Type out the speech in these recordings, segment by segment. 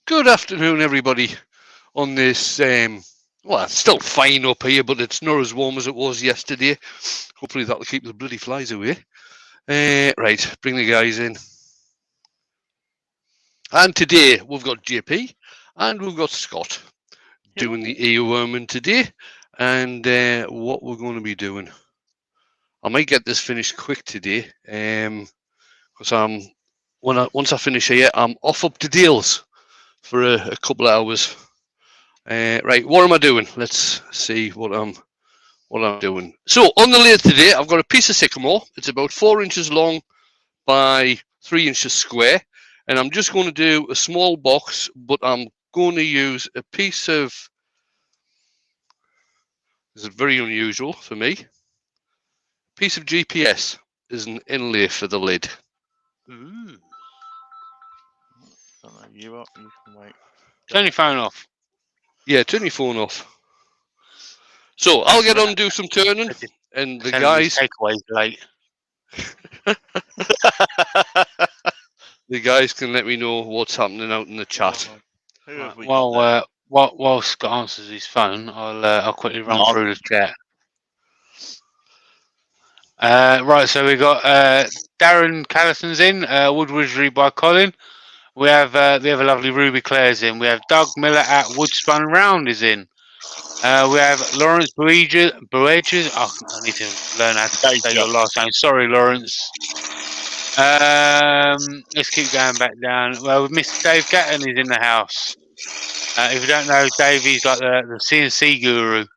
Good afternoon, everybody. On this, well, it's still fine up here, but it's not as warm as it was yesterday. Hopefully, that'll keep the bloody flies away. Right, bring the guys in. And today we've got JP and we've got Scott doing the earworming today. And what we're going to be doing, I might get this finished quick today, because once I finish here, I'm off up to Dales for a couple of hours. Right, what am I doing? Let's see what I'm doing. So on the lathe today, I've got a piece of sycamore. It's about 4 inches long by 3 inches square, and I'm just going to do a small box, but I'm going to use a piece of, this is very unusual for me, a piece of GPS is an inlay for the lid. Ooh. You can wait. Turn your phone off. Yeah, turn your phone off. So I'll get on and do some turning, and the guys. Takeaways late. The guys can let me know what's happening out in the chat. While Scott answers his phone, I'll quickly run through the chat. Right, so we got Darren Callison's in, Woodwardry by Colin. We have the other lovely Ruby Claire's in. We have Doug Miller at Woodspun Round is in. We have Lawrence Boeges. Oh, I need to learn how to say your last name. Sorry, Lawrence. Let's keep going back down. Well, Mr. Dave Gatton is in the house. If you don't know, Dave, he's like the CNC guru.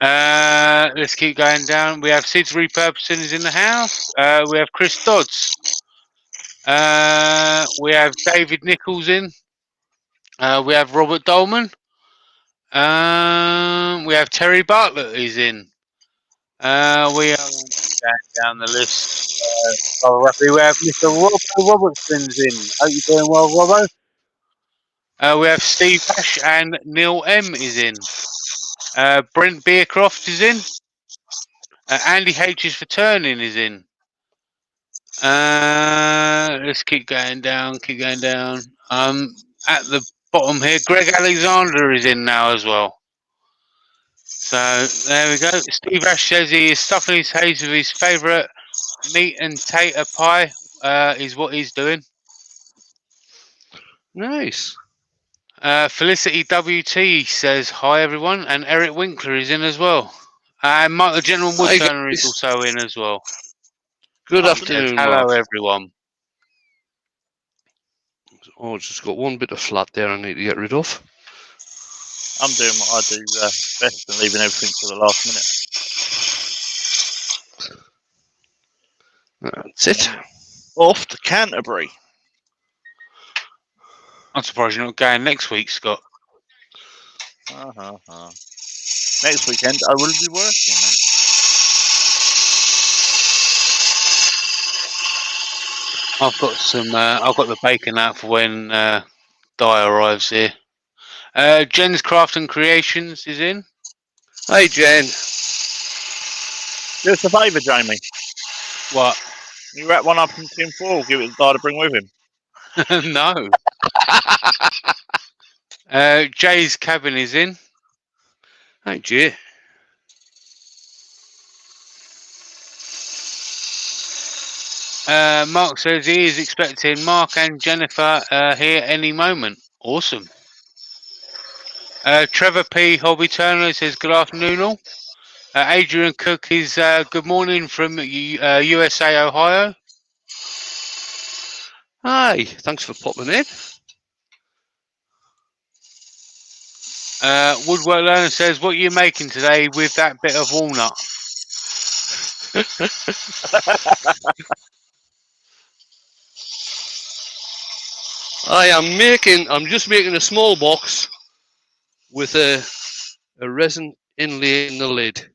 Let's keep going down. We have Sid's Repurposing is in the house. We have Chris Dodds. We have David Nichols in. We have Robert Dolman. We have Terry Bartlett is in. We are down the list. We have Mr. Robbo Robertson's in. Hope you're doing well, Robbo. We have Steve Ash and Neil M is in. Brent Beercroft is in. Andy H is for turning is in. Let's keep going down. At the bottom here, Greg Alexander is in now as well. So there we go. Steve Ash says he is stuffing his haze with his favourite meat and tater pie. Is what he's doing. Nice. Felicity WT says hi everyone, and Eric Winkler is in as well. And Mark the General Woodturner is also in as well. Good afternoon. Hello everyone. Oh, just got one bit of flat there I need to get rid of. I'm doing what I do best and leaving everything to the last minute. That's it. Off to Canterbury. I'm surprised you're not going next week, Scott. Next weekend I will be working, mate. I've got the bacon out for when Di arrives here. Jen's Craft and Creations is in. Hi, Jen. Do us a favour, Jamie. What? You wrap one up in tin foil, give it to Di to bring with him. No. Jay's Cabin is in. Hi, Jay. Mark says he is expecting Mark and Jennifer here any moment. Awesome. Trevor P. Hobby Turner says good afternoon all. Adrian Cook is good morning from USA, Ohio. Hi, thanks for popping in. Woodwork Learner says, what are you making today with that bit of walnut? I'm just making a small box with a resin inlay in the lid.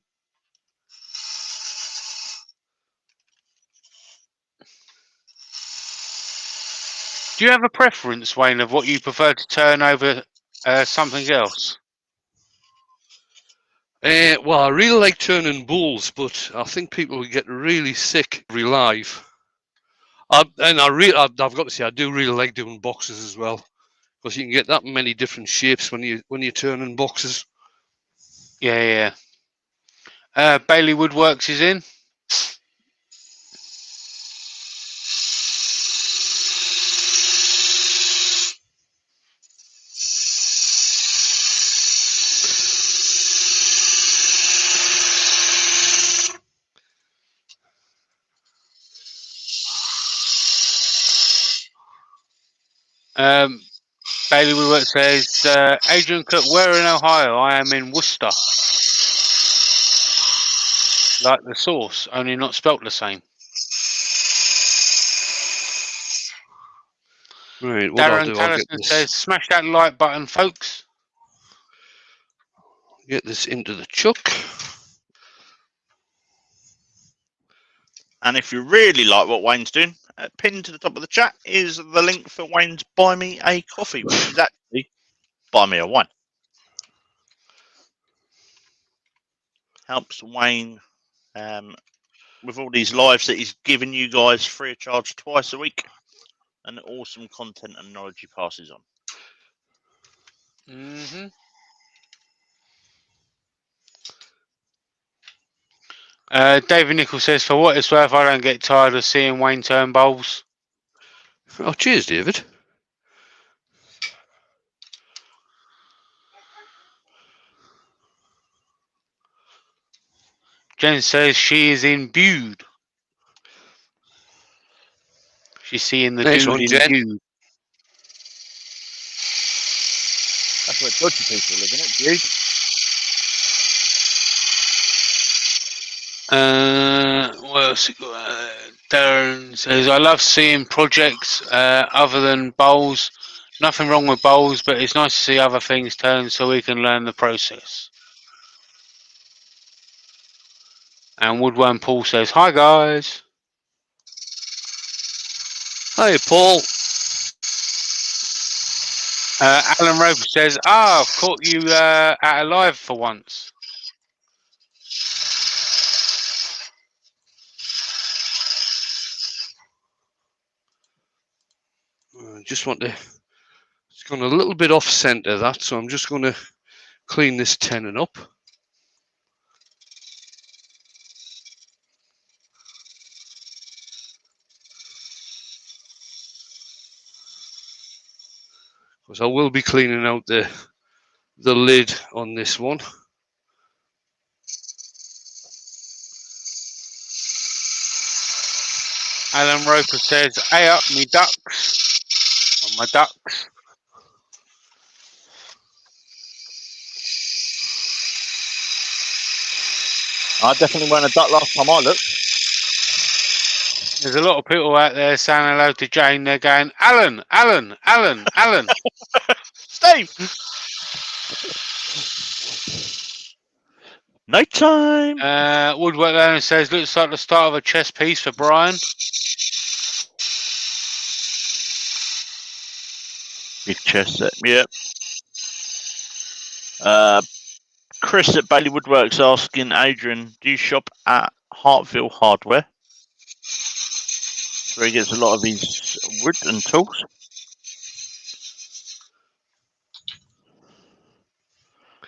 Do you have a preference, Wayne, of what you prefer to turn over something else? Well, I really like turning bulls, but I think people would get really sick live. I've got to say, I do really like doing boxes as well, because you can get that many different shapes when you're turning boxes. Yeah. Bailey Woodworks is in. Bailey Woodworks says, Adrian Cook, where in Ohio? I am in Worcester. Like the sauce, only not spelt the same. Right, what I'll do, I'll Callison says, smash that like button, folks. Get this into the chuck. And if you really like what Wayne's doing, pinned to the top of the chat is the link for Wayne's Buy Me a Coffee, which is actually Buy Me a Wine. Helps Wayne with all these lives that he's giving you guys free of charge twice a week, and awesome content and knowledge he passes on. David Nichols says, for what it's worth, I don't get tired of seeing Wayne turn bowls. Oh, cheers, David. Jen says she is imbued. She's seeing the Nice one, dude Jen. imbued. That's where dodgy people live, isn't it, dude? What else? Darren says, I love seeing projects other than bowls. Nothing wrong with bowls, but it's nice to see other things turn so we can learn the process. And Woodworm Paul says, hi guys. Hi, Paul. Alan Roper says, I've caught you at a live for once. I just want to, it's gone a little bit off center, that, so I'm just going to clean this tenon up. Because I will be cleaning out the lid on this one. Alan Roper says, hey up me ducks. On my ducks. I definitely weren't a duck last time I looked. There's a lot of people out there saying hello to Jane. They're going, Alan, Alan, Alan, Alan. Steve! Night time! Woodwork Learner says, looks like the start of a chess piece for Brian. Big chess set, yep. Chris at Bailey Woodworks asking Adrian, do you shop at Hartville Hardware? That's where he gets a lot of his wood and tools.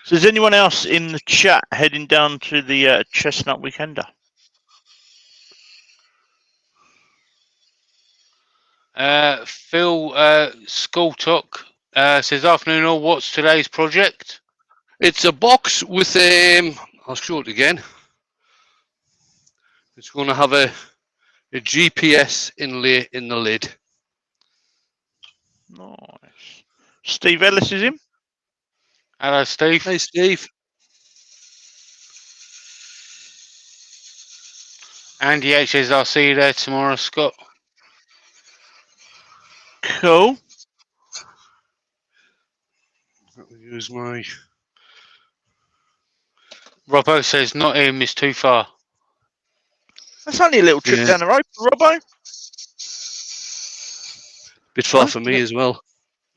So is anyone else in the chat heading down to the Chestnut Weekender? Phil Skulltuck says, afternoon all, what's today's project? It's a box with I'll show it again. It's going to have a GPS inlay in the lid. Nice. Steve Ellis is in. Hello, Steve. Hey, Steve. Andy H says, I'll see you there tomorrow, Scott. Cool. Use my... Robbo says, not him, it's too far. That's only a little trip down the road for Robbo. Bit far for me as well.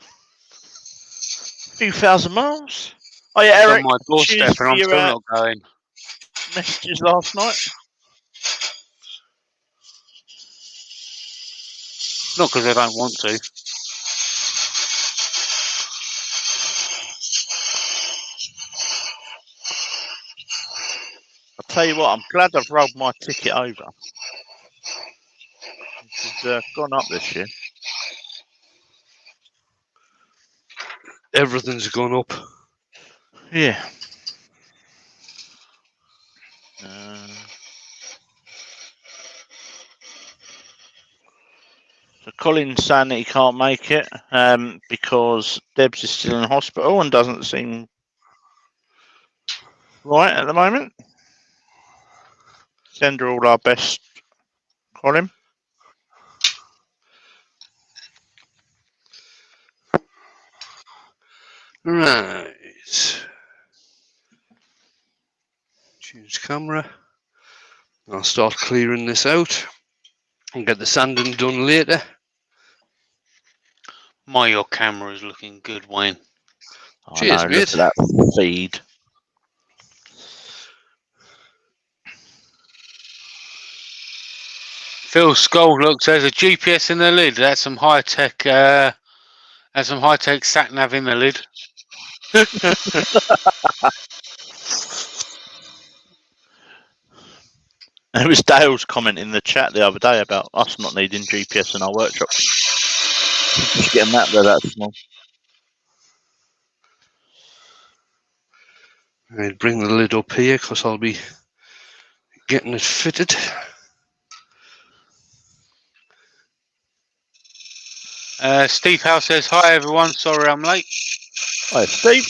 A few thousand miles. Oh yeah, Eric. On my doorstep and I'm still not going. Messages last night. Not because I don't want to. tell you what, I'm glad I've rolled my ticket over. It's gone up this year. Everything's gone up. Yeah. So Colin's saying that he can't make it because Debs is still in hospital and doesn't seem right at the moment. Send her all our best, Colin. Right. Change camera. I'll start clearing this out and get the sanding done later. Your camera is looking good, Wayne. Cheers, know, mate. look at that feed. Phil Skull looks, there's a GPS in the lid. That's some high tech. That's some high tech sat nav in the lid. It was Dale's comment in the chat the other day about us not needing GPS in our workshop. Just get a map there that small. I'll bring the lid up here because I'll be getting it fitted. Steve Howe says, hi everyone, sorry I'm late. Hi, Steve.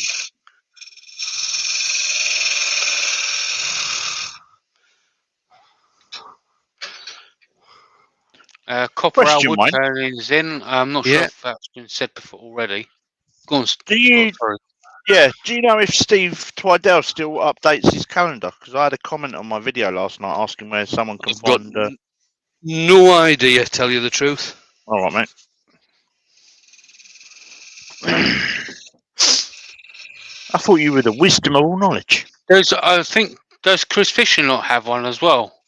Copper Question, Wood Wayne. turning's in. I'm not sure if that's been said before already. Go on, Do you? sorry. Yeah. Do you know if Steve Twidell still updates his calendar? Because I had a comment on my video last night asking where someone can I've got find. no idea, tell you the truth. All right, mate. I thought you were the wisdom of all knowledge. I think, does Chris Fisher not have one as well?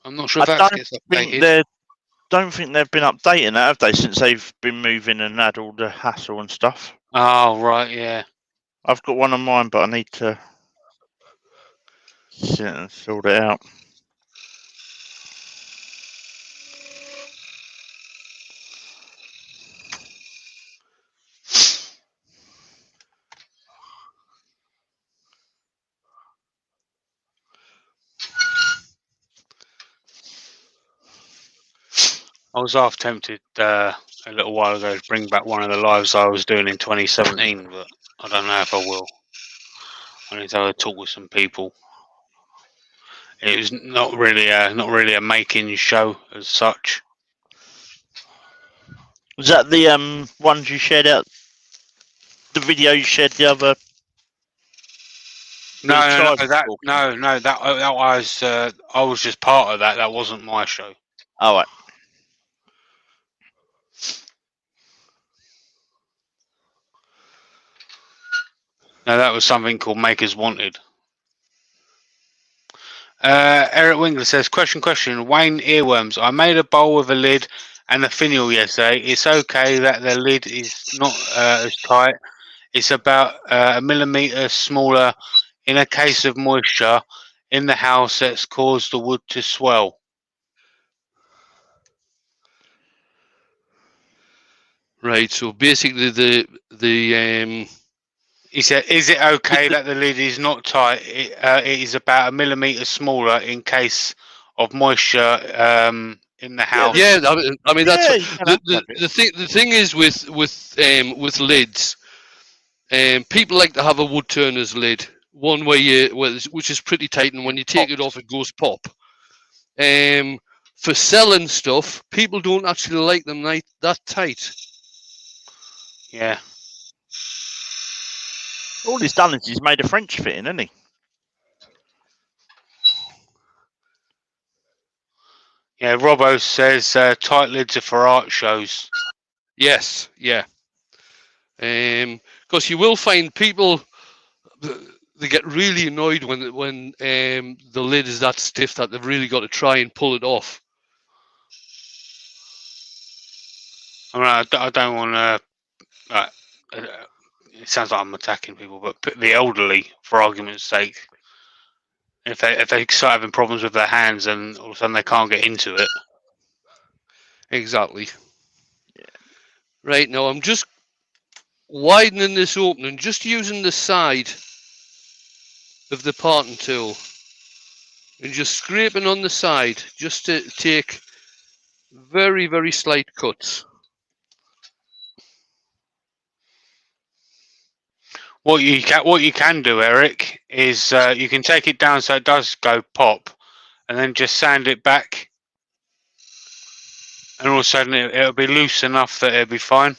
I'm not sure if that gets updated. Don't think they've been updating that, have they, since they've been moving and had all the hassle and stuff? Oh, right, yeah. I've got one on mine, but I need to sit and sort it out. I was half tempted a little while ago to bring back one of the lives I was doing in 2017, but I don't know if I will. I need to have a talk with some people. It was not really a making show as such. Was that the ones you shared out? The video you shared the other? No, that was I was just part of that. That wasn't my show. All right. No, that was something called Makers Wanted. Eric Winkler says, question, Wayne earworms. I made a bowl with a lid and a finial yesterday. It's okay that the lid is not as tight. It's about a millimetre smaller. In a case of moisture in the house that's caused the wood to swell. Right, so basically He said, is it okay that the lid is not tight? It is about a millimetre smaller in case of moisture in the house. Yeah, I mean that's the thing is with lids, people like to have a wood turner's lid, one which is pretty tight, and when you take it off, it goes pop. For selling stuff, people don't actually like them that tight. Yeah. All he's done is he's made a French fitting, hasn't he? Yeah, Robbo says tight lids are for art shows. Yes, yeah. Because you will find people, they get really annoyed when the lid is that stiff that they've really got to try and pull it off. I mean, I don't want to. It sounds like I'm attacking people, but the elderly, for argument's sake, If they start having problems with their hands and all of a sudden they can't get into it. Exactly. Right, now I'm just widening this opening, just using the side of the parting tool and just scraping on the side just to take very, very slight cuts. What you can do, Eric, is you can take it down so it does go pop, and then just sand it back, and all of a sudden it'll be loose enough that it'll be fine,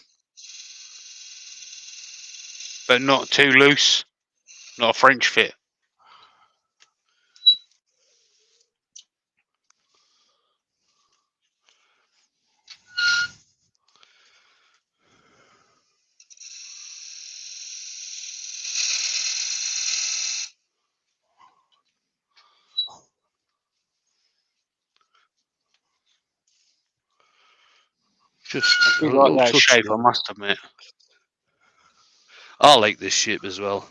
but not too loose, not a French fit. Just I a do little like that touch shape, there. I must admit. I like this shape as well.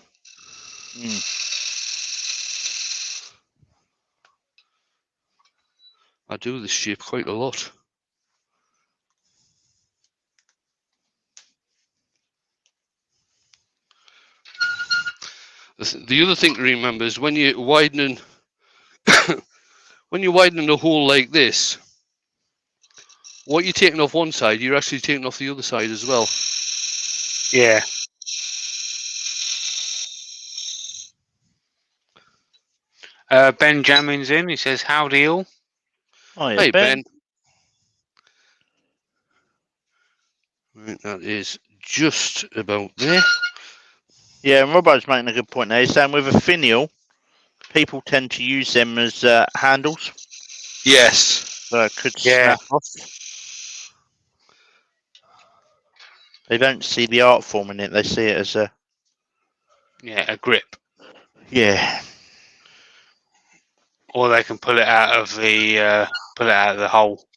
I do this shape quite a lot. The other thing to remember is when you're widening when you're widening a hole like this, what you're taking off one side, you're actually taking off the other side as well. Yeah. Benjamin's in. He says, "Howdy all." Oh yeah, Hey Ben. Ben. Right, that is just about there. Yeah, and Robbo's making a good point there. He's saying with a finial, people tend to use them as handles, Yes. so it could Yeah. snap off. They don't see the art form in it; they see it as a Yeah, a grip. yeah. Or they can pull it out of the hole.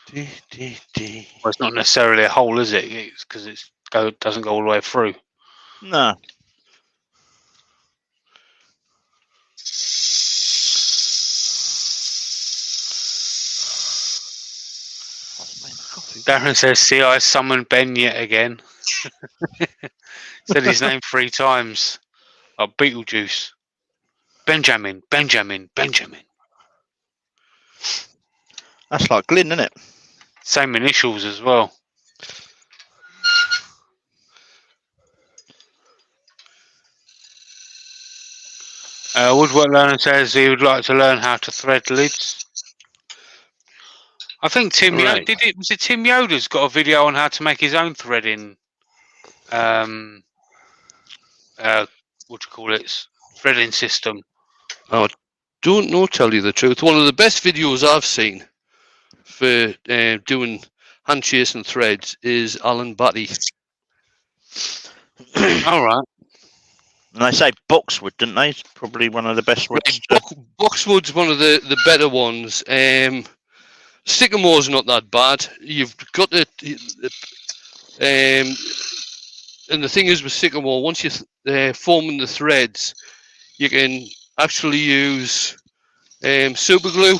Dee, dee, dee. Well, it's not necessarily a hole, is it? It's because it doesn't go all the way through. No. Darren says, "See, I summoned Ben yet again." Said his name 3 times. Oh, Beetlejuice. Benjamin, Benjamin, Benjamin. That's like Glyn, isn't it? Same initials as well. Woodwork Learner says he would like to learn how to thread lids. I think Tim Right. was it Tim Yoder's got a video on how to make his own threading what do you call it? Threading system. I don't know, tell you the truth. One of the best videos I've seen for doing hand chasing threads is Alan Batty. All right. And they say boxwood, didn't they? It's probably one of the best woods. Boxwood's one of the better ones. Sycamore's not that bad. You've got to, and the thing is with Sycamore, once you're forming the threads, you can actually use super glue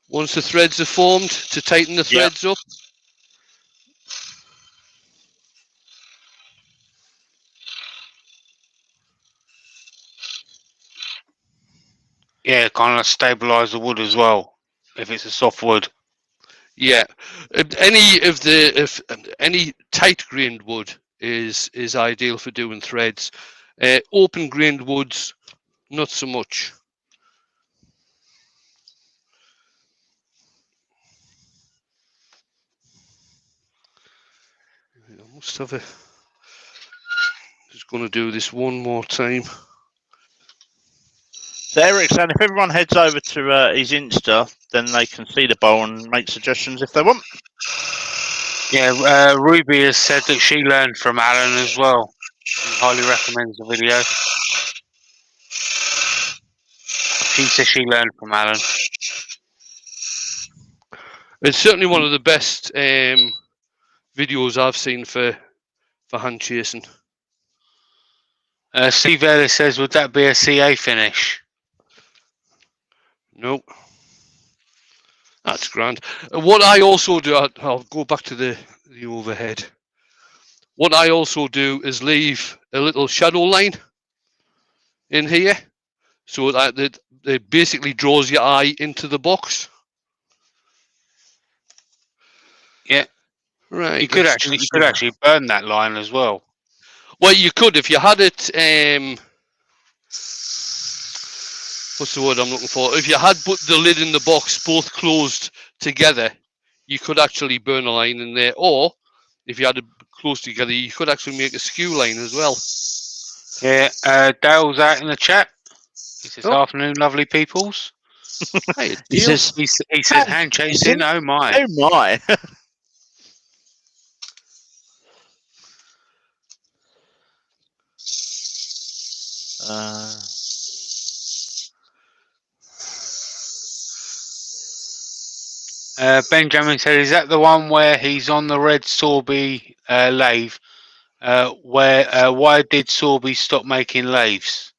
once the threads are formed to tighten the threads up. Yeah, kind of stabilise the wood as well if it's a soft wood. Yeah, any tight grained wood is ideal for doing threads. Open grained woods, not so much. I must have a. Just going to do this one more time. So Eric's saying if everyone heads over to his Insta, then they can see the bowl and make suggestions if they want. Yeah, Ruby has said that she learned from Alan as well. She highly recommends the video. She says she learned from Alan. It's certainly one of the best videos I've seen for hand chasing. Steve Ellis says, would that be a CA finish? Nope. That's grand. What I also do, I'll go back to the overhead. What I also do is leave a little shadow line in here, so that it basically draws your eye into the box. Yeah. Right. You could actually burn that line as well. Well, you could if you had it. What's the word I'm looking for? If you had put the lid in the box both closed together, you could actually burn a line in there. Or if you had it close together, you could actually make a skew line as well. Yeah. Dale's out in the chat. He says, Oh. afternoon, lovely peoples. Hey, He says, he says hand chasing. Oh my. oh my. Benjamin said, is that the one where he's on the red Sorby lathe? Why did Sorby stop making lathes?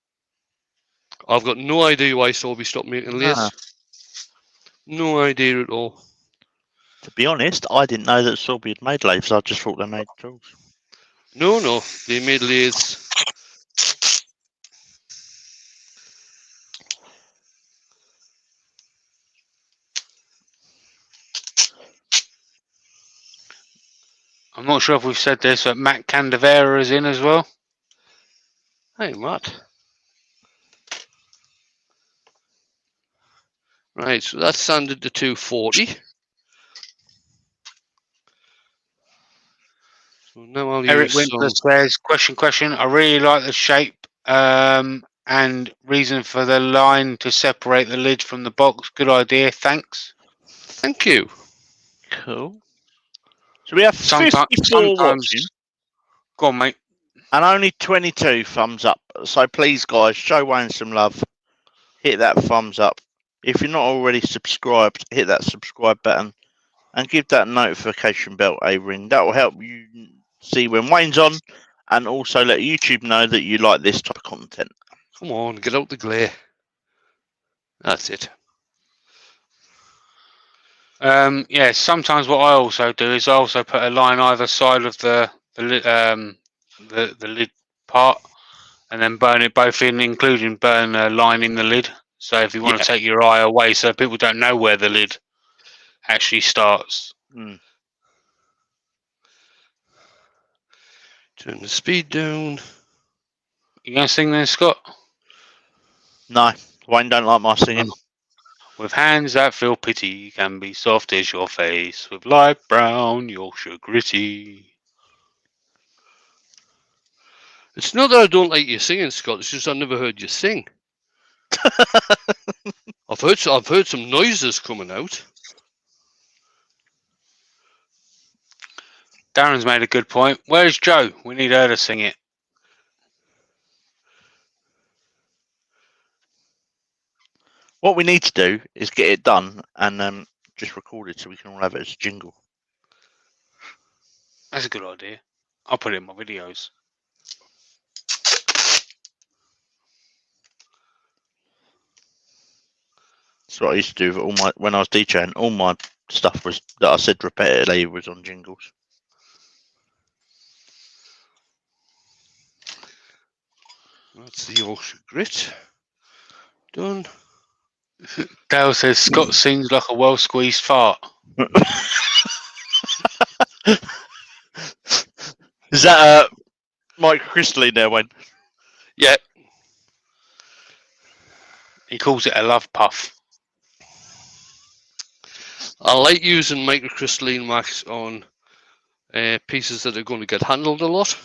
I've got no idea why Sorby stopped making lathes. No idea at all. To be honest, I didn't know that Sorby had made lathes. I just thought they made tools. No, they made lathes. I'm not sure if we've said this, but Matt Candavera is in as well. Hey, Matt. Right, so that's sanded to 240. So now I'll Eric use Winkler says, question. I really like the shape and reason for the line to separate the lid from the box. Good idea. Thanks. Thank you. Cool. So we have 54 watching. Go on, mate. And only 22 thumbs up. So please, guys, show Wayne some love. Hit that thumbs up. If you're not already subscribed, hit that subscribe button and give that notification bell a ring. That will help you see when Wayne's on and also let YouTube know that you like this type of content. Come on, get out the glare. That's it. Sometimes what I also do is I also put a line either side of the lid part and then burn it both in, including burn a line in the lid. So if you want to take your eye away so people don't know where the lid actually starts. Turn the speed down. You going to sing then, Scott? No, Wayne don't like my singing. With hands that feel pity, can be soft as your face. With light brown, Yorkshire gritty. It's not that I don't like you singing, Scott. It's just I never heard you sing. I've heard some noises coming out. Darren's made a good point. Where's Joe? We need her to sing it. What we need to do is get it done and just record it so we can all have it as a jingle. That's a good idea. I'll put it in my videos. That's what I used to do with when I was DJing. All my stuff was that I said repeatedly was on jingles. That's the Yorkshire grit. Done. Dale says Scott sings like a well squeezed fart. Is that Mike Crystalline there, Wayne? Yeah. He calls it a love puff. I like using microcrystalline wax on pieces that are going to get handled a lot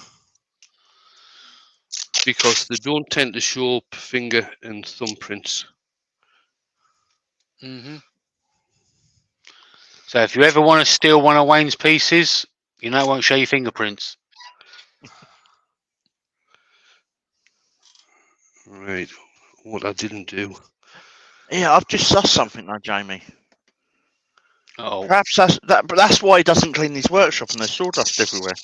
because they don't tend to show up finger and thumbprints. So if you ever want to steal one of Wayne's pieces, you know it won't show your fingerprints. Right. What I didn't do. Yeah, I've just sussed something now, Jamie. Oh, Perhaps that's why he doesn't clean his workshop and there's sawdust everywhere.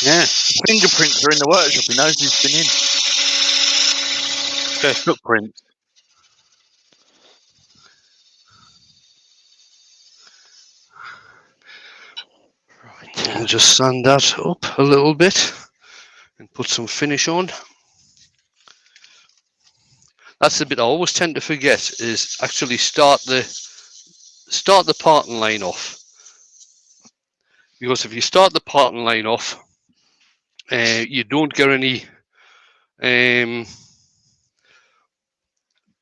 Yeah, Fingerprints are in the workshop. He knows he's been in. their footprint. Right. We'll just sand that up a little bit and put some finish on. That's the bit I always tend to forget, is actually start the parting line off. Because if you start the parting line off, you don't get any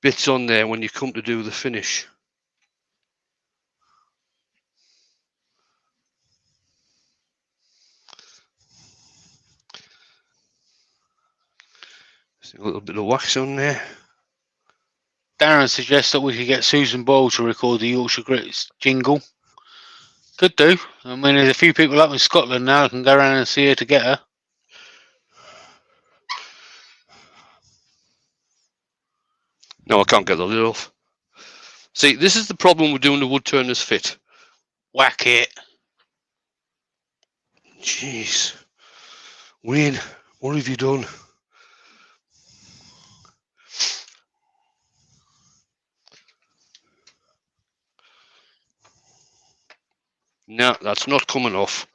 bits on there when you come to do the finish. A little bit of wax on there. Darren suggests that we could get Susan Boyle to record the Yorkshire Grits jingle. Could do. I mean, there's a few people up in Scotland now who can go around and see her to get her. No, I can't get the lid off. See, this is the problem with doing the wood turners fit. Whack it. Jeez. Wayne, what have you done? No, that's not coming off.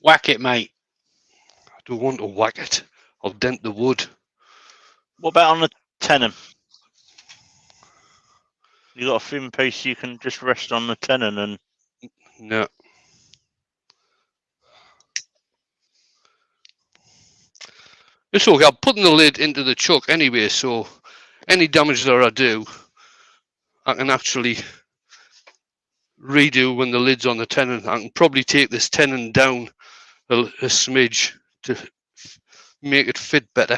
Whack it, mate. I don't want to whack it. I'll dent the wood. What about on the tenon? You got a thin piece you can just rest on the tenon and. No. It's okay. I'm putting the lid into the chuck anyway, so any damage that I do, I can actually redo when the lid's on the tenon. I can probably take this tenon down a smidge to make it fit better.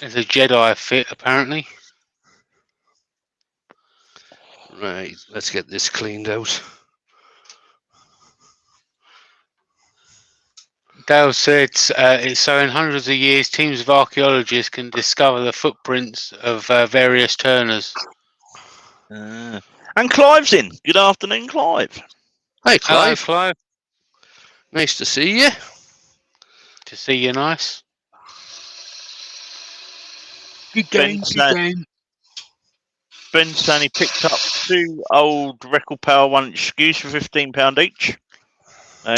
It's a Jedi fit, apparently. Right, let's get this cleaned out. Dale said it's so in hundreds of years, teams of archaeologists can discover the footprints of various turners. And Clive's in. Good afternoon, Clive. Hey, Hello, Clive. Clive. Nice to see you. To see you nice. Good game. Ben saying he picked up 2 old Record Power 1-inch skews for £15 each.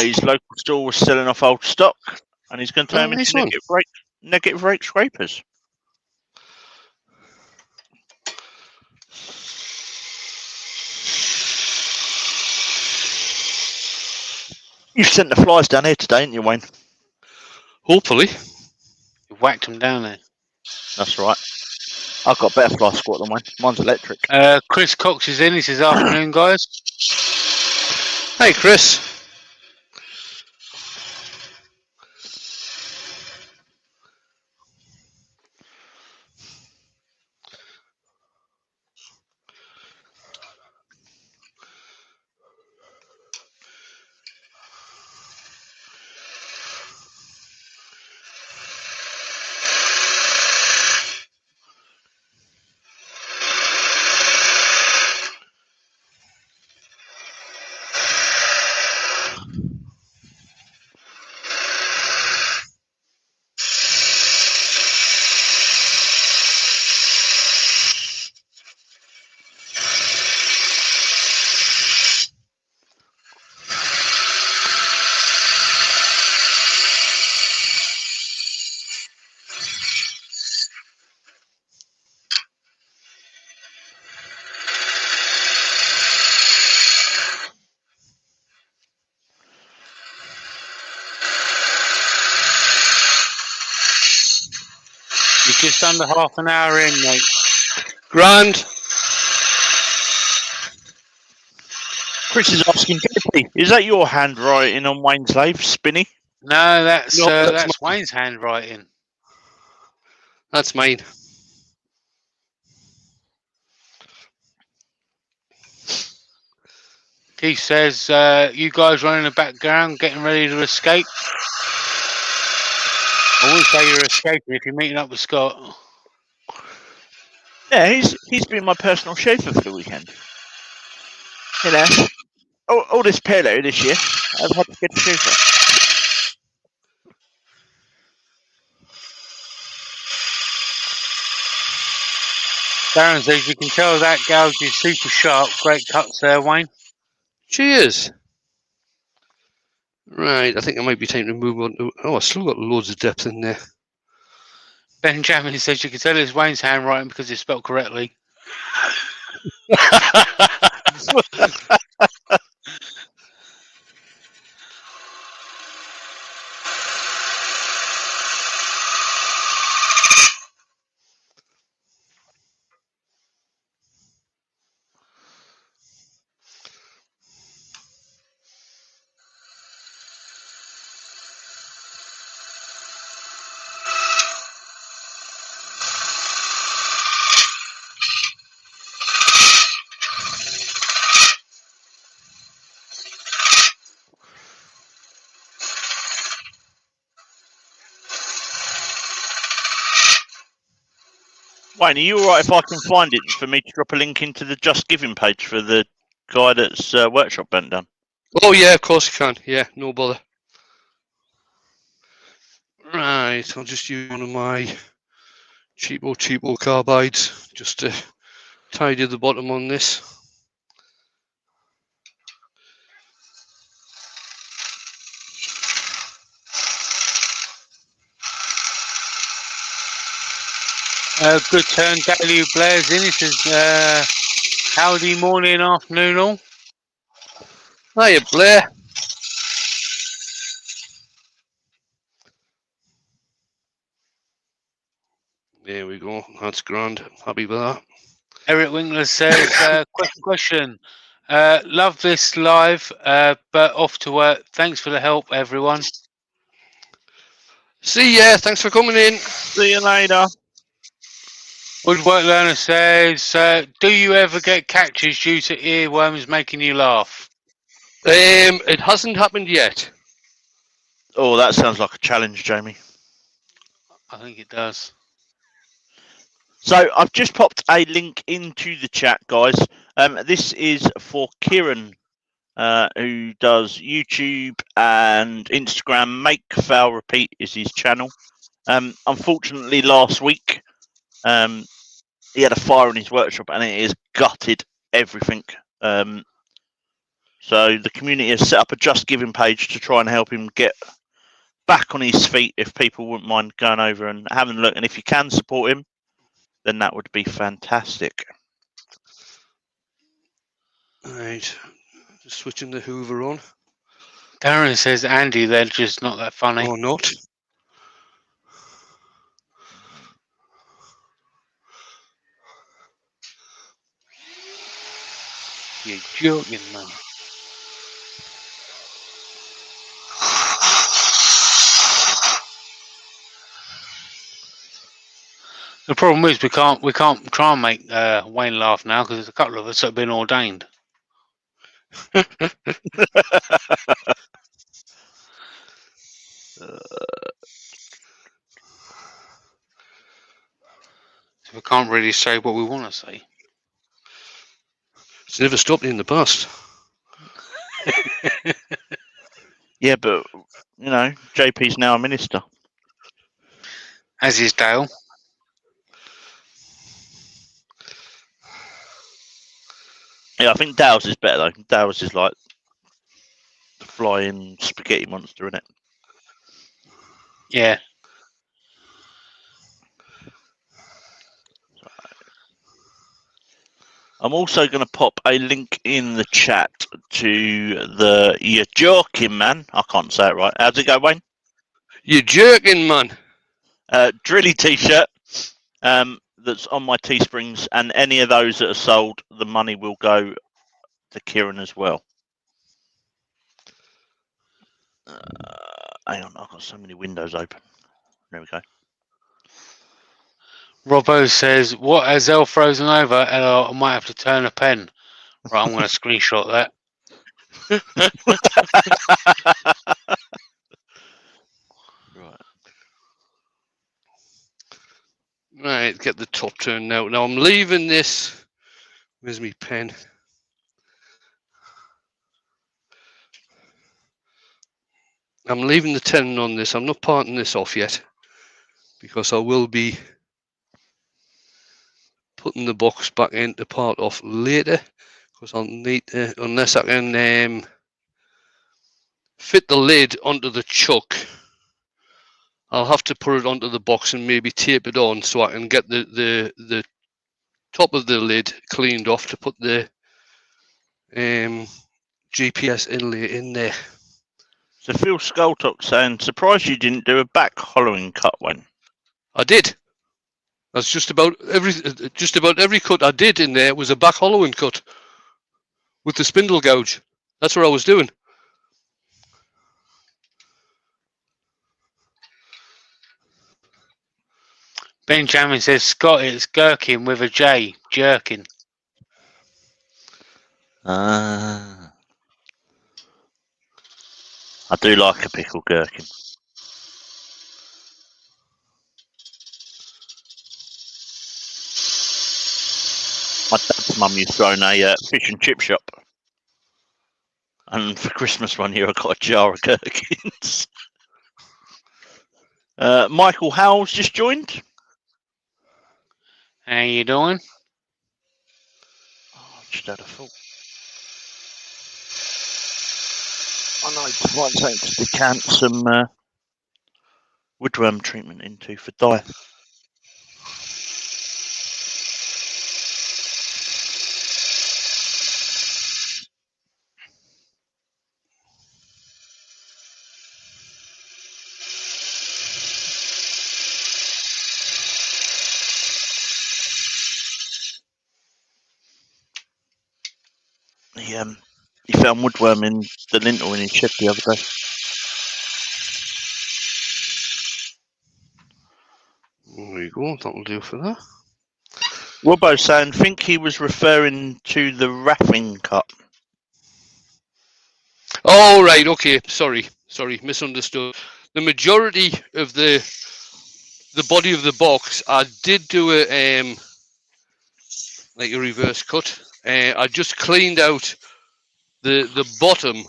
His local store was selling off old stock, and he's going to turn them into negative rate scrapers. You've sent the flies down here today, haven't you, Wayne? Hopefully. You whacked them down there. That's right. I've got a better fly squat than Wayne. Mine's electric. Chris Cox is in. He says, afternoon, guys. Hey, Chris. You're just under half an hour in, mate. Grand. Chris is asking, JP, is that your handwriting on Wayne's lathe, Spinny? No, that's that's Wayne's handwriting. That's mine. Keith says, you guys running in the background, getting ready to escape. I wouldn't say you're escaping if you're meeting up with Scott. Yeah, he's been my personal chauffeur for the weekend. You know, all this payload this year, I've had to get a chauffeur. Darren says you can tell that gouge is super sharp. Great cuts there, Wayne. Cheers. Right, I think it might be time to move on to... Oh, I still got loads of depth in there. Benjamin says you can tell it's Wayne's handwriting because it's spelled correctly. Wayne, are you alright if I can find it for me to drop a link into the Just Giving page for the guy that's workshop bent done? Oh, yeah, of course you can. Yeah, no bother. Right, I'll just use one of my cheapo carbides just to tidy the bottom on this. Good turn. Daily Blair's in. He says, howdy, morning, afternoon, all. Hiya, Blair. There we go. That's grand. Happy with that. Eric Winkler says, quick question. Love this live, but off to work. Thanks for the help, everyone. See ya. Thanks for coming in. See you later. Woodwork Learner says, do you ever get catches due to earworms making you laugh? It hasn't happened yet. Oh, that sounds like a challenge, Jamie. I think it does. So I've just popped a link into the chat, guys. This is for Kieran, who does YouTube and Instagram. Make Fail Repeat is his channel. Unfortunately, last week he had a fire in his workshop and it has gutted everything. So the community has set up a Just Giving page to try and help him get back on his feet. If people wouldn't mind going over and having a look, and if you can support him, then that would be fantastic. Right, just switching the Hoover on. Darren says, Andy, they're just not that funny. Or not. You're joking, man. The problem is we can't try and make Wayne laugh now because there's a couple of us that have been ordained. So we can't really say what we want to say. It's never stopped in the past. Yeah, but you know, JP's now a minister. As is Dale. Yeah, I think Dale's is better though. Dale's is like the flying spaghetti monster, isn't it? Yeah. I'm also going to pop a link in the chat to the You're Joking Man. I can't say it right. How's it go, Wayne? You're jerking, man. Drilly t-shirt that's on my Teesprings, and any of those that are sold, the money will go to Kieran as well. Hang on, I've got so many windows open. There we go. Robbo says, what has Elle frozen over? I might have to turn a pen. Right, I'm going to screenshot that. Right. Right, get the top turned now. Now I'm leaving this. Where's my pen? I'm leaving the tenon on this. I'm not parting this off yet because I will be putting the box back in to part off later, because I'll need to, unless I can fit the lid onto the chuck, I'll have to put it onto the box and maybe tape it on so I can get the top of the lid cleaned off to put the GPS inlay in there. So Phil Skulltalk saying, surprised you didn't do a back hollowing cut one. I did. That's just about every cut I did in there was a back hollowing cut with the spindle gouge. That's what I was doing. Benjamin says, Scott, it's gherkin with a J. Jerkin. I do like a pickled gherkin. My dad's mum used to own a fish and chip shop. And for Christmas one year, I got a jar of gherkins. Michael Howell's just joined. How you doing? Oh, I just had a thought. I know to find something to decant some woodworm treatment into for dye. He found woodworm in the lintel in his shed the other day. There you go. That'll do for that. Robbo saying, think he was referring to the raffing cut. Oh, right. Okay. Sorry. Misunderstood. The majority of the body of the box, I did do a like a reverse cut. I just cleaned out the bottom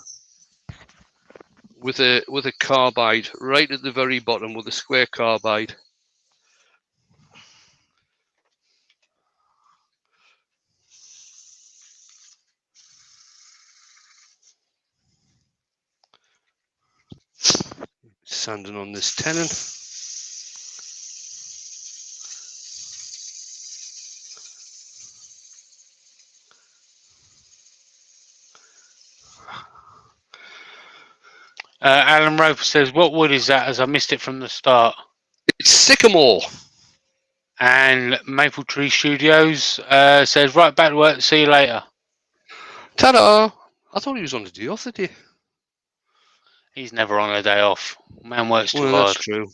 with a carbide right at the very bottom with a square carbide. Sanding on this tenon. Alan Roper says, what wood is that, as I missed it from the start? It's sycamore. And Maple Tree Studios says, right back to work, see you later. Ta-da! I thought he was on the day off the day. He's never on a day off. Man works too Well, hard. that's true.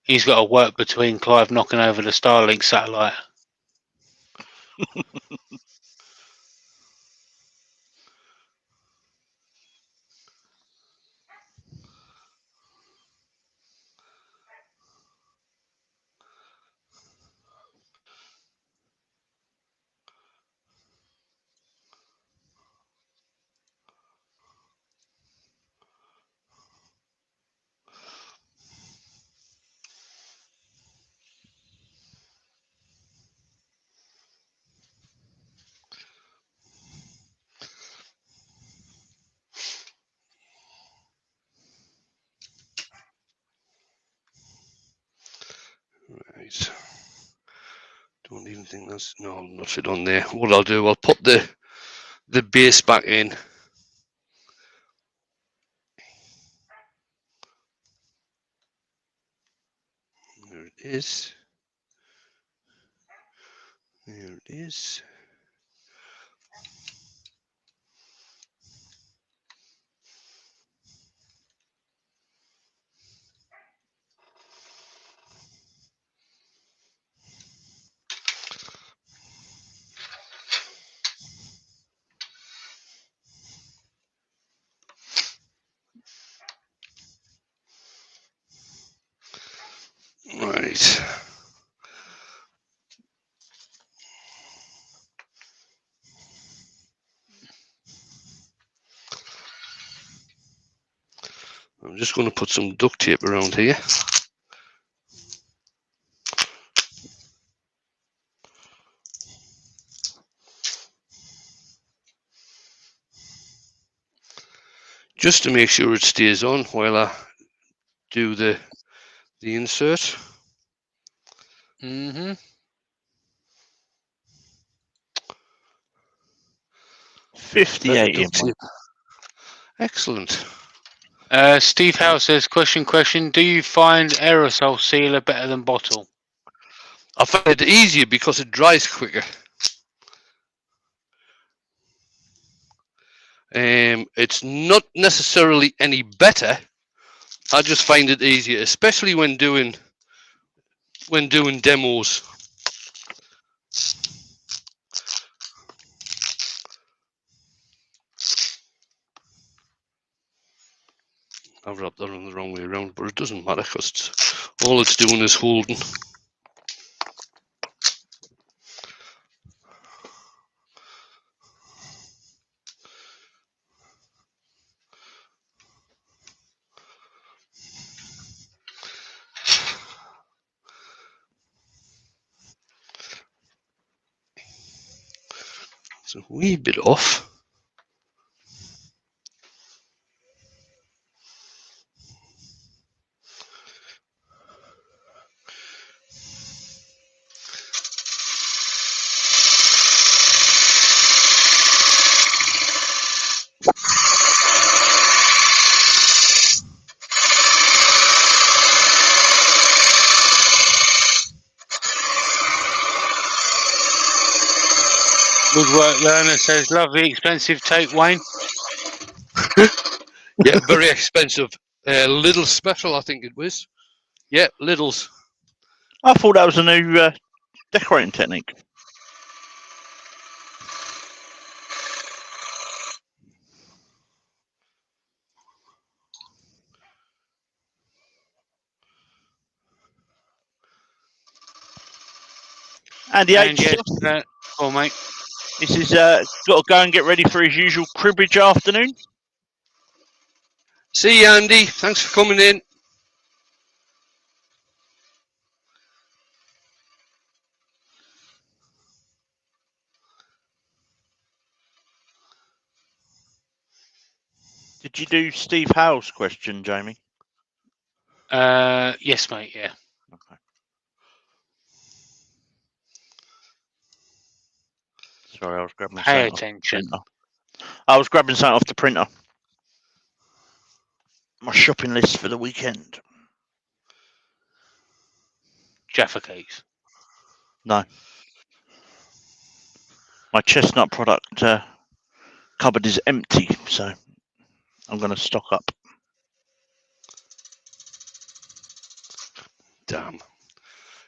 He's got to work between Clive knocking over the Starlink satellite. Right. Don't even think that's not fit on there. What I'll do, I'll put the base back in. There it is. There it is. Right. I'm just going to put some duct tape around here. Just to make sure it stays on while I do the insert. 58 in one. Excellent. Steve Howe says, question. Do you find aerosol sealer better than bottle? I find it easier because it dries quicker. It's not necessarily any better. I just find it easier, especially when doing demos. I've wrapped that on the wrong way around, but it doesn't matter because all it's doing is holding. It's a wee bit off. Good work, learner says, lovely, expensive tape, Wayne. Yeah, very expensive. Little special, I think it was. Yeah, Lidl's. I thought that was a new decorating technique. Andy H. Yes, oh, mate. This is got to go and get ready for his usual cribbage afternoon. See you, Andy. Thanks for coming in. Did you do Steve Howe's question, Jamie? Yes, mate, yeah. Okay. Sorry, I was grabbing Pay something attention. off the printer. I was grabbing something off the printer. My shopping list for the weekend. Jaffa cakes. No. My chestnut product cupboard is empty, so I'm going to stock up. Damn.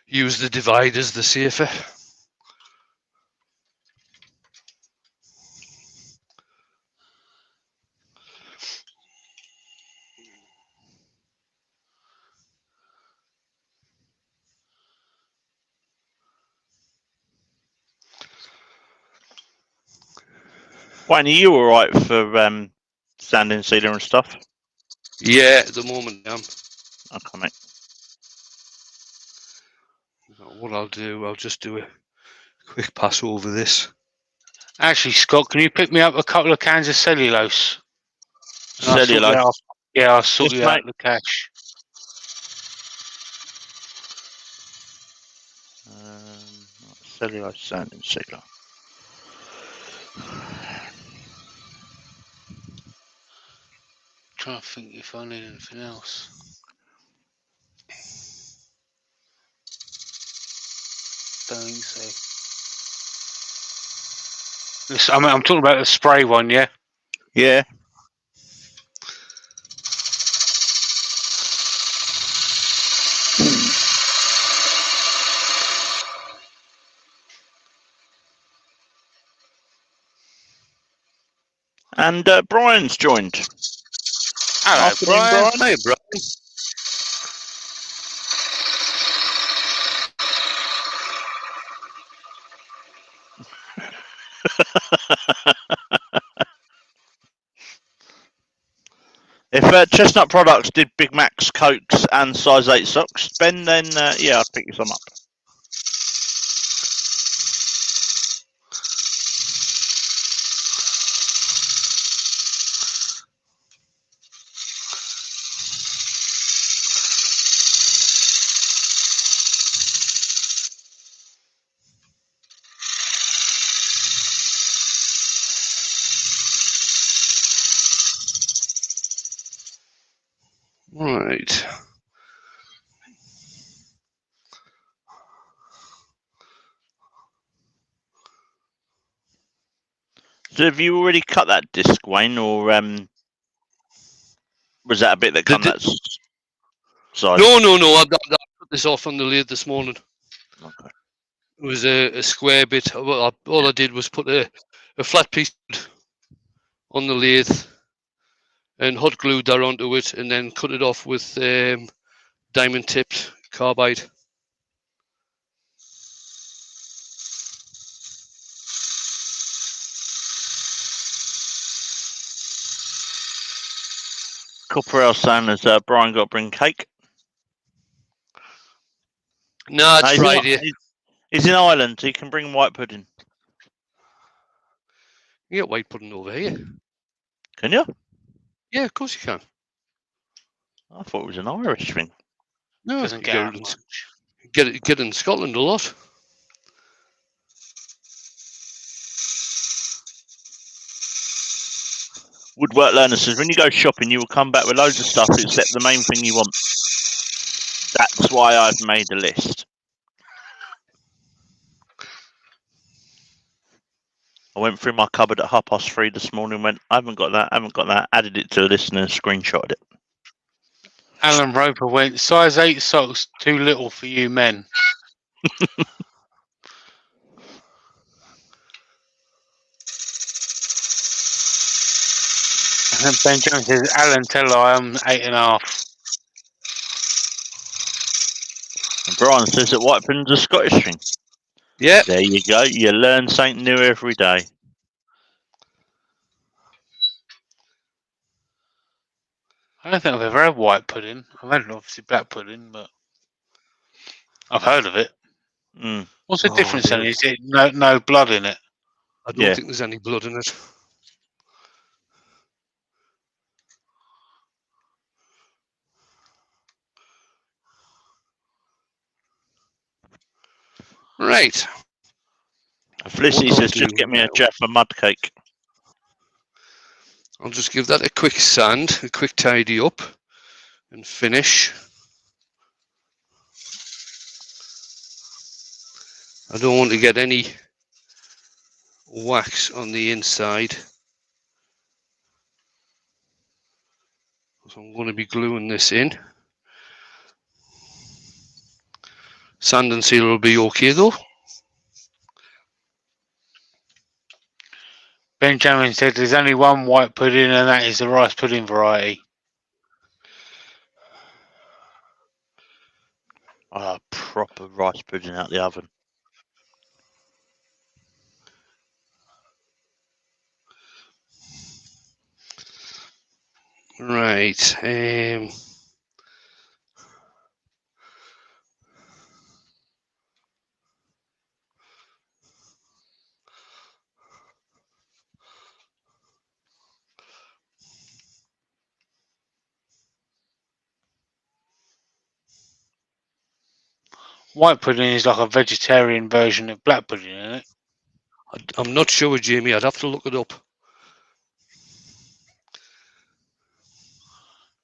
Use the dividers, the safer. Wayne, are you alright for standing sealer and stuff? Yeah, at the moment, Okay, mate. What I'll do, I'll just do a quick pass over this. Actually, Scott, can you pick me up a couple of cans of cellulose? Cellulose. I'll sort Yes, you out mate. the cash. Cellulose standing sealer. Trying to think if I need anything else. Don't think so. I'm talking about the spray one, yeah? Yeah. And Brian's joined. Hello, Afternoon, Brian. Hey, Brian. If Chestnut Products did Big Macs, Cokes, and size 8 socks, Ben, then yeah, I'd pick you some up. Right. So have you already cut that disc, Wayne, or was that a bit that come that size? No. I put this off on the lathe this morning. Okay. It was a square bit. All I did was put a flat piece on the lathe and hot glued that onto it, and then cut it off with diamond tipped carbide. Copperell saying, has Brian got to bring cake? No, it's he's Friday. He's in Ireland. He can bring white pudding. You get white pudding over here. Can you? Yeah, of course you can. I thought it was an Irish thing. No, Doesn't you get out much. get it in Scotland a lot. Woodwork Learner says, when you go shopping, you will come back with loads of stuff except the main thing you want. That's why I've made a list. I went through my cupboard at 3:30 this morning, went, I haven't got that, added it to the list and then screenshotted it. Alan Roper went, size 8 socks, too little for you men. And Ben Jones says, Alan, tell her I'm 8.5. And Brian says that white pudding's a Scottish thing. Yeah. There you go. You learn something new every day. I don't think I've ever had white pudding. I've had obviously black pudding, but I've heard of it. Mm. What's the difference then? really? Is it no blood in it? I don't think there's any blood in it. Right. Felicity What I'll says, just do get me a now- Jaffa mud cake. I'll just give that a quick sand, a quick tidy up, and finish. I don't want to get any wax on the inside. So I'm going to be gluing this in. Sand and seal will be okay though. Benjamin said there's only one white pudding and that is the rice pudding variety. Proper rice pudding out the oven. Right. White pudding is like a vegetarian version of black pudding, isn't it? I'm not sure, Jamie. I'd have to look it up.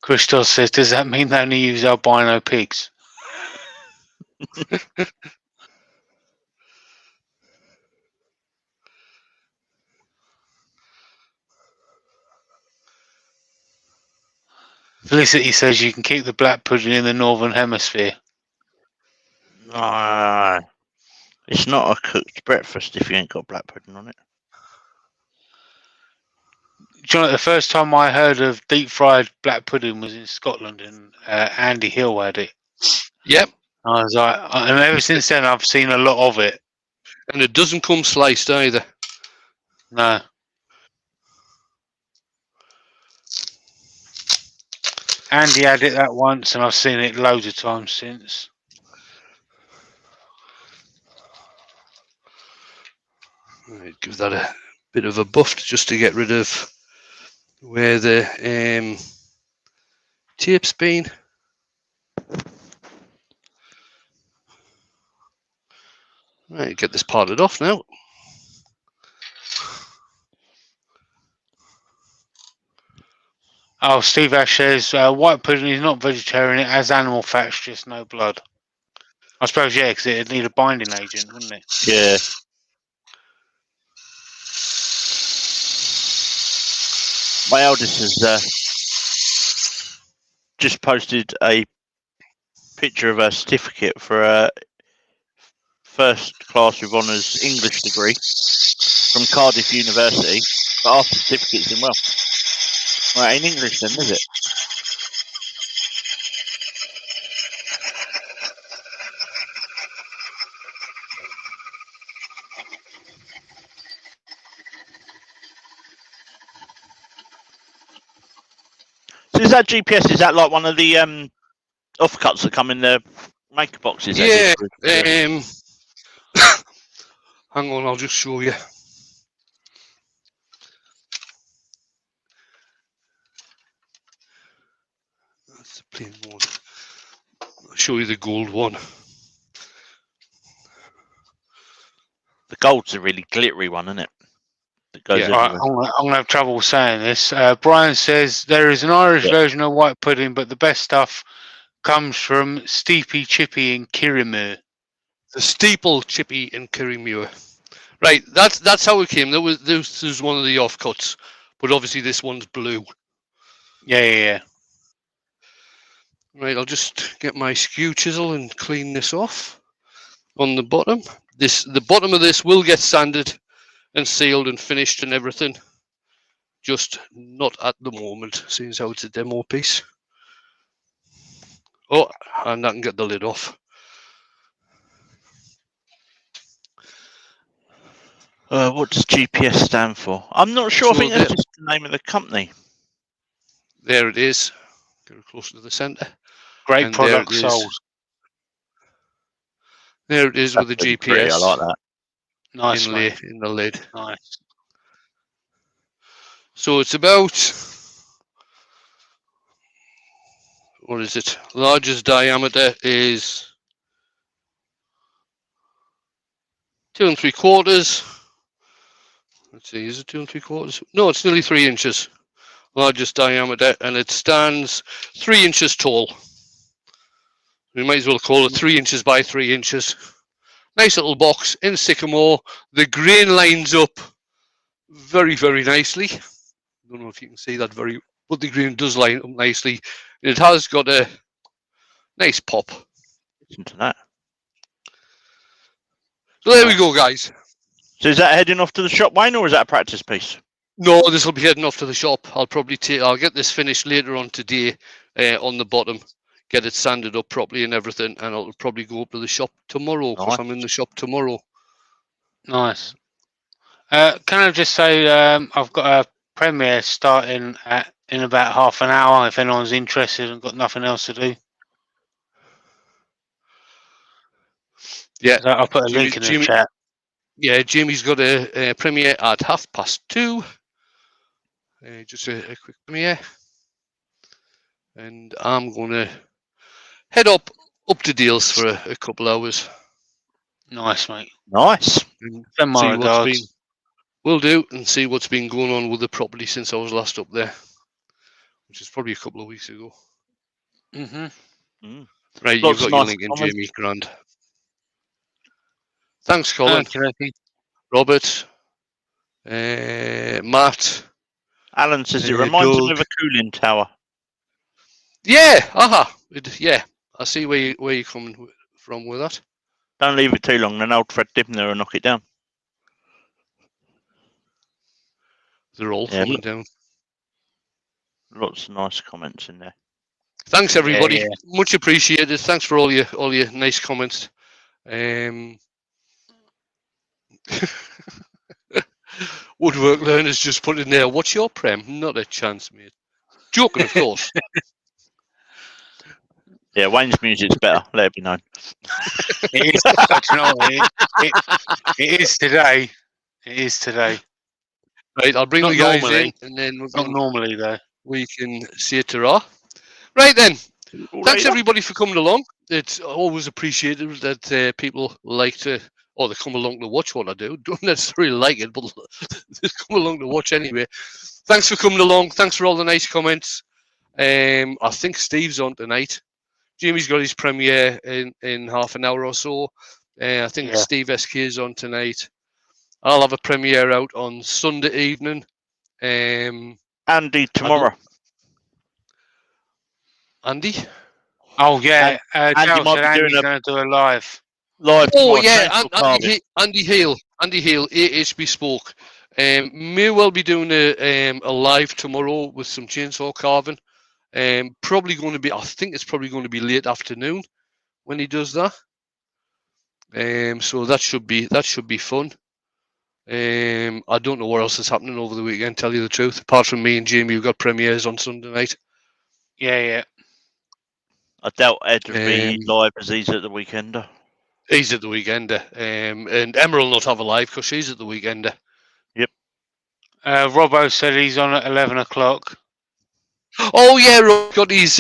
Christos says, does that mean they only use albino pigs? Felicity says you can keep the black pudding in the Northern Hemisphere. It's not a cooked breakfast if you ain't got black pudding on it. Do you know, the first time I heard of deep fried black pudding was in Scotland, and Andy Hill had it. Yep. I was like, and ever since then I've seen a lot of it. And it doesn't come sliced either. No. Andy had it that once, and I've seen it loads of times since. Right, give that a bit of a buff just to get rid of where the tape's been. Right, get this parted off now. Oh, Steve Ash says white pudding is not vegetarian. It has animal fats, just no blood. I suppose, yeah, because it'd need a binding agent, wouldn't it? Yeah. My eldest has just posted a picture of her certificate for a first class with honours English degree from Cardiff University, but our certificate's in Welsh. Well, in English then, is it? So is that GPS? Is that like one of the offcuts that come in the maker boxes? Yeah. Hang on, I'll just show you. That's the plain one. I'll show you the gold one. The gold's a really glittery one, isn't it? That goes Yeah. Right, everywhere. I'm gonna have trouble saying this. Brian says there is an Irish version of white pudding, but the best stuff comes from Steepy Chippy in Kirrimu. The steeple chippy in Kirrimuir. Right, that's how it came. This was one of the offcuts, but obviously this one's blue. Yeah. Right, I'll just get my skew chisel and clean this off on the bottom. The bottom of this will get sanded and sealed and finished and everything. Just not at the moment, seeing as how it's a demo piece. Oh, and I can get the lid off. What does GPS stand for? I'm not sure. I think that's just the name of the company. There it is. Get it closer to the centre. Great And product there it is. sold. There it is with the That's GPS pretty, I like that. Nice, in mate. the lid. Nice. So it's about, what is it? Largest diameter is 2 3/4. Let's see, is it 2 3/4? No, it's nearly 3 inches. Largest diameter, and it stands 3 inches tall. We might as well call it 3 inches by 3 inches. Nice little box in sycamore. The grain lines up very, very nicely. I don't know if you can see that but the grain does line up nicely. It has got a nice pop. Listen to that. So there we go, guys. So is that heading off to the shop, Wayne, or is that a practice piece? No, this will be heading off to the shop. I'll get this finished later on today on the bottom, get it sanded up properly and everything, and I'll probably go up to the shop tomorrow because I'm in the shop tomorrow. Nice. Can I just say I've got a premiere starting in about half an hour. If anyone's interested and got nothing else to do. Yeah, So I'll put a link in the chat. Yeah, Jamie's got a premiere at 2:30. Just a quick premiere, and I'm gonna head up to Deals for a couple hours. Nice, mate. Nice. Send my regards. Will do, and see what's been going on with the property since I was last up there, which is probably a couple of weeks ago. Right, you've got your link in, Jamie. Grand. Thanks, Colin. Robert, Matt. Alan says it reminds him of a cooling tower. Yeah, yeah. I see where you're coming from with that. Don't leave it too long, then old Fred Dibner will knock it down. They're all coming down. Lots of nice comments in there. Thanks, everybody. Yeah. Much appreciated. Thanks for all your nice comments. Woodwork Learners just put in there, what's your prem? Not a chance, mate. Joking, of course. Yeah, Wayne's music's better. Let it be known. It is. Do you know what? It is today. It is today. Right, I'll bring Not the guys normally. in, and then Not normally though. we can see it to Right then, All thanks later. everybody for coming along. It's always appreciated that people like to, or they come along to watch what I do. Don't necessarily like it, but they come along to watch anyway. Thanks for coming along. Thanks for all the nice comments. I think Steve's on tonight. Jamie's got his premiere in half an hour or so. I think Yeah. Steve SK is on tonight. I'll have a premiere out on Sunday evening. Andy tomorrow. Andy? Oh yeah. Andy Charles might said be doing Andy's a going to do a live. live Oh tomorrow. yeah, chainsaw carving. Andy Hale, AH Bespoke. May well be doing a live tomorrow with some chainsaw carving. Probably going to be. I think it's probably going to be late afternoon when he does that. So that should be fun. I don't know what else is happening over the weekend. Tell you the truth, apart from me and Jamie, we've got premieres on Sunday night. Yeah. I doubt Ed would be Um, live as he's at the weekender. He's at the weekender, and Emma will not have a live because she's at the weekender. Robbo said he's on at 11 o'clock. Oh yeah, Rob got his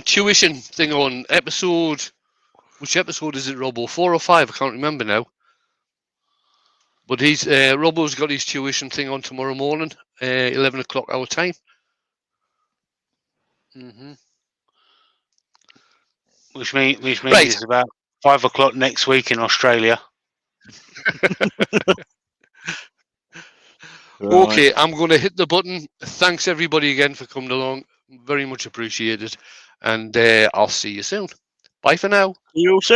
tuition thing on episode. Which episode is it, Robbo? 4 or 5? I can't remember now. But he's Robbo's got his tuition thing on tomorrow morning, 11 o'clock our time. Mm-hmm. Which means Right. it's about 5 o'clock next week in Australia. Okay, I'm going to hit the button. Thanks everybody again for coming along. Very much appreciated. And I'll see you soon. Bye for now. You all soon.